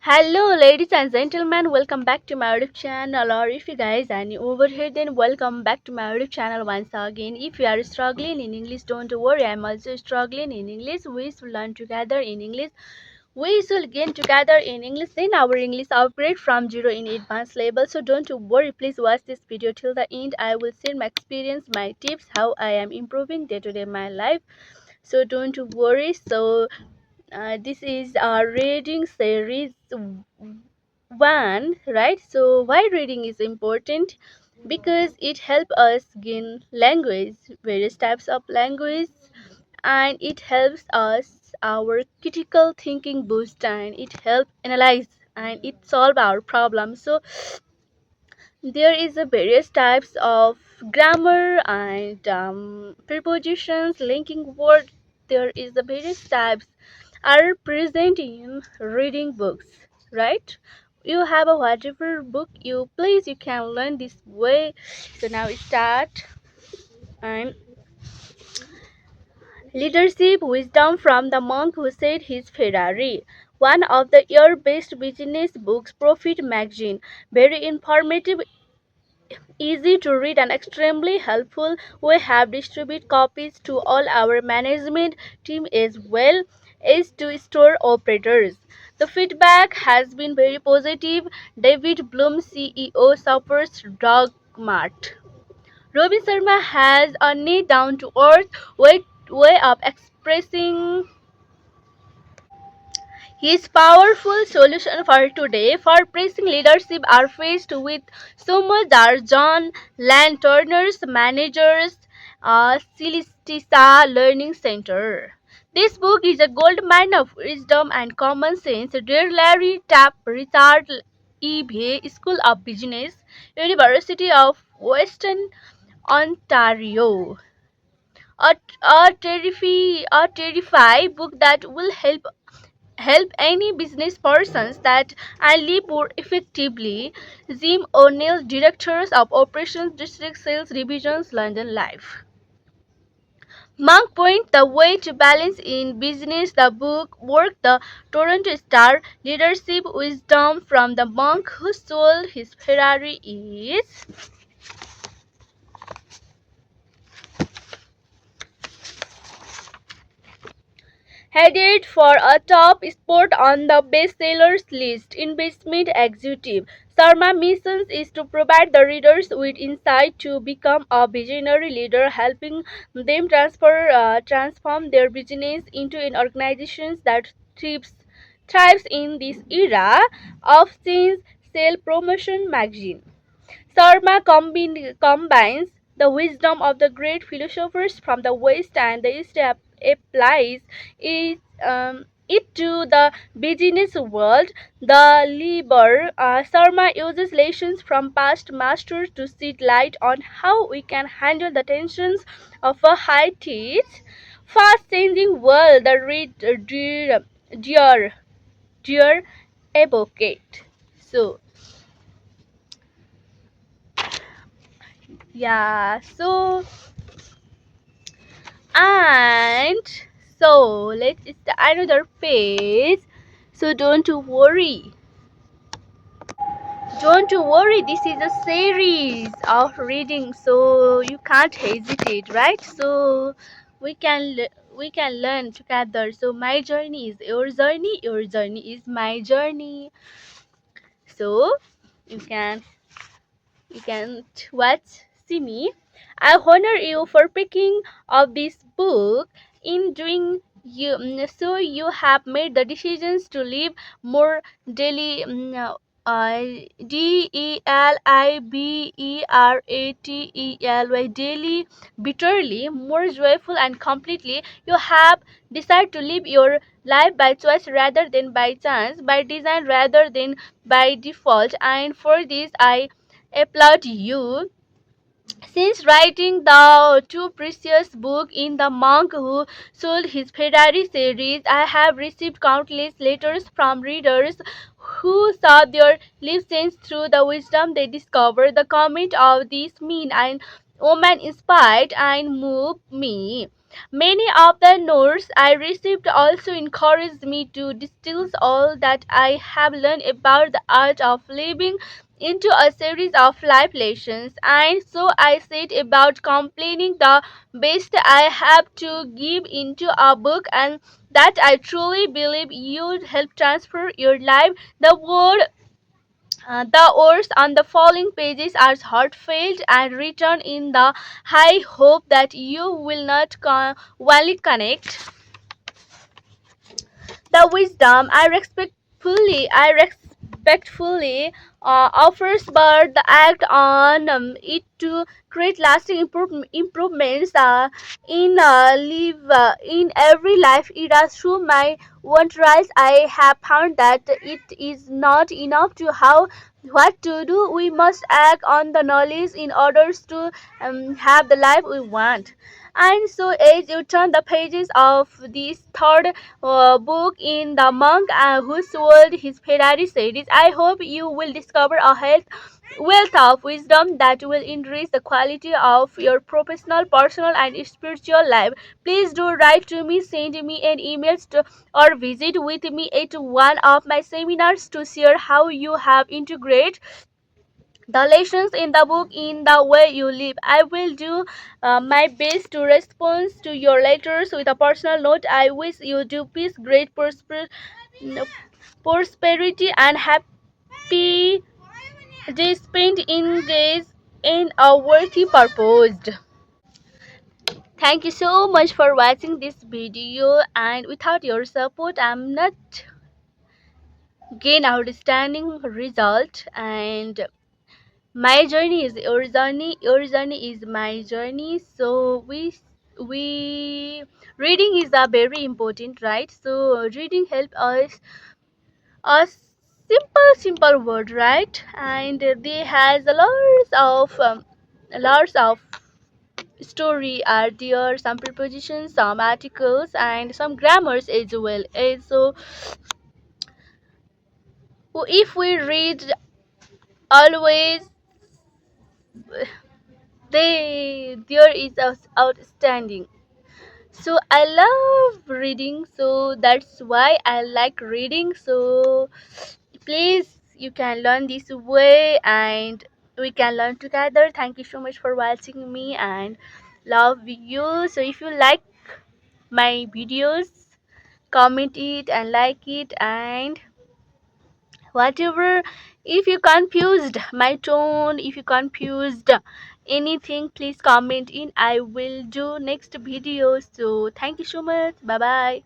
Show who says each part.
Speaker 1: Hello, ladies and gentlemen. Welcome back to my YouTube channel. Or if you guys are new over here, then welcome back to my YouTube channel once again. If you are struggling in English, don't worry. I'm also struggling in English. We should learn together in English. We should gain together in English. Then our English upgrade from zero in advanced level. So don't worry. Please watch this video till the end. I will share my experience, my tips, how I am improving day to day my life. So don't worry. This is our reading series one, right? So why reading is important? Because it helps us gain language, various types of language, and it helps us our critical thinking boost, and it helps analyze and it solve our problems. So there is a various types of grammar and prepositions, linking word. There is the various types are present in reading books, right? You have a whatever book you please, you can learn this way. So now we start. And leadership wisdom from the monk who said his Ferrari, one of the year best business books, Profit Magazine. Very informative, easy to read, and extremely helpful. We have distributed copies to all our management team as well as to store operators. The feedback has been very positive. David Bloom, CEO, supports Dogmart. Robi Sharma has a neat down to earth way of expressing his powerful solution for today for pressing leadership are faced with so much that John Lanturner's managers Celestisa Learning Center. This book is a gold mine of wisdom and common sense. Dear Larry Tapp, Richard E. School of Business, University of Western Ontario. A book that will help any business persons that and live more effectively. Jim O'Neill, Directors of Operations District Sales Divisions, London Life. Monk Point, The Way to Balance in Business, the book, work, the Toronto Star, Leadership Wisdom from the Monk Who Sold His Ferrari is headed for a top spot on the bestsellers list. Investment Executive. Sharma Missions is to provide the readers with insight to become a visionary leader, helping them transform their business into an organization that thrives in this era of change. Sale Promotion Magazine. Combines the wisdom of the great philosophers from the West and the East, applies it, it to the business world. The Liber Sharma uses lessons from past masters to shed light on how we can handle the tensions of a high-tech, fast-changing world. The dear, dear advocate. So yeah, and let's start another page. So don't worry, this is a series of reading, so you can't hesitate, right? So we can learn together. So my journey is your journey is my journey. So you can watch, see me. I honor you for picking up this book in doing you so you have made the decisions to live more daily DELIBERATELY daily, bitterly, more joyful and completely. You have decided to live your life by choice rather than by chance, by design rather than by default, and for this I applaud you. Since writing the two precious book in The Monk Who Sold His Ferrari series, I have received countless letters from readers who saw their lives change through the wisdom they discovered. The comment of this mean and woman inspired and moved me. Many of the notes I received also encouraged me to distill all that I have learned about the art of living into a series of life lessons. And so I set about completing the best I have to give into a book, and that I truly believe you help transfer your life. The words on the following pages are heartfelt and written in the high hope that you will not only connect the wisdom I respectfully offers, but the act on it to create lasting improvements in every life era. Through my wonders, I have found that it is not enough to how what to do. We must act on the knowledge in order to have the life we want. And so, as you turn the pages of this third book in the monk who sold his Ferrari series, I hope you will discover a wealth of wisdom that will enrich the quality of your professional, personal, and spiritual life. Please do write to me, send me an email, or visit with me at one of my seminars to share how you have integrated the lessons in the book in the way you live. I will do my best to respond to your letters with a personal note. I wish you do peace, great prosperity, and happy days spent engaged in a worthy purpose. Thank you so much for watching this video, and without your support I'm not gain outstanding result. And my journey is your journey is my journey. So we reading is a very important, right? So reading help us a simple word, right? And they has a lots of story are there, some prepositions, some articles, and some grammars as well. And so if we read always, there is outstanding. So I love reading, so that's why I like reading. So please, you can learn this way and we can learn together. Thank you so much for watching me, and love you. So if you like my videos, comment it and like it, and whatever, if you confused my tone, if you confused anything, please comment in. I will do next video. So thank you so much. Bye bye.